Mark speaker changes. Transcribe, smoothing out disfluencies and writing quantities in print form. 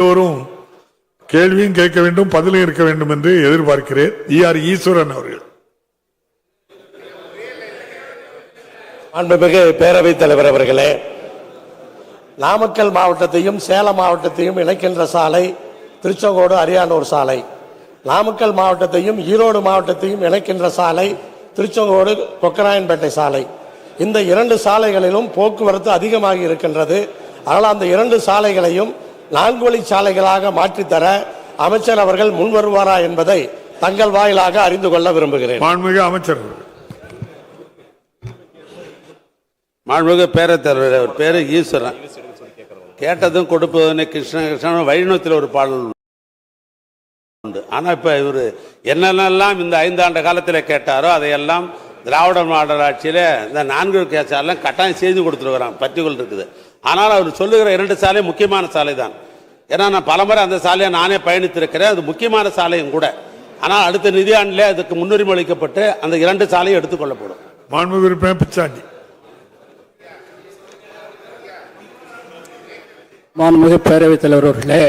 Speaker 1: எல்லோரும் கேள்வியும் கேட்க வேண்டும், பதிலும் இருக்க வேண்டும் என்று எதிர்பார்க்கிறேன். ஈஸ்வரன் அவர்கள்.
Speaker 2: மாண்புமிகு பேரவைத் தலைவர் அவர்களே, நாமக்கல் மாவட்டத்தையும் சேலம் மாவட்டத்தையும் இணைக்கின்ற சாலை திருச்செங்கோடு அரியானூர் சாலை, நாமக்கல் மாவட்டத்தையும் ஈரோடு மாவட்டத்தையும் இணைக்கின்ற சாலை திருச்செங்கோடு கொக்கராயன்பேட்டை சாலை. இந்த இரண்டு சாலைகளிலும் போக்குவரத்து அதிகமாகி இருக்கின்றது. அதனால் அந்த இரண்டு சாலைகளையும் 4 வழி சாலைகளாக மாற்றித்தர அமைச்சர் அவர்கள் முன் வருவாரா என்பதை தங்கள் வாயிலாக அறிந்து கொள்ள விரும்புகிறேன்.
Speaker 1: மாண்புமிகு அமைச்சர்.
Speaker 3: மாண்புமிகு பேரத்தலைவர் பேரு ஈஸ்வரன். கேட்டதும் கொடுப்பதுன்னு கிருஷ்ணன் வைணவத்தில் ஒரு பாடல் உண்டு. ஆனால் இப்போ இவர் என்னென்னலாம் இந்த 5 ஆண்டு காலத்தில் கேட்டாரோ அதையெல்லாம் திராவிட மாடல் ஆட்சியில் இந்த 4 கேஸாலாம் கட்டாயம் செய்து கொடுத்துருக்குறாங்க, பற்றிகள் இருக்குது. ஆனால் அவர் சொல்லுகிற 2 சாலை முக்கியமான சாலை தான். ஏன்னா நான் பலமுறை அந்த சாலையை நானே பயணித்திருக்கிறேன், அது முக்கியமான சாலையும் கூட. ஆனால் அடுத்த நிதியாண்டிலே அதுக்கு முன்னுரிமை அளிக்கப்பட்டு அந்த 2 சாலையும் எடுத்துக்கொள்ளப்படும்.
Speaker 1: மாண்புமிகு பிச்சாண்டி.
Speaker 4: மாண்புமிகு பேரவைத் தலைவர் அவர்களே,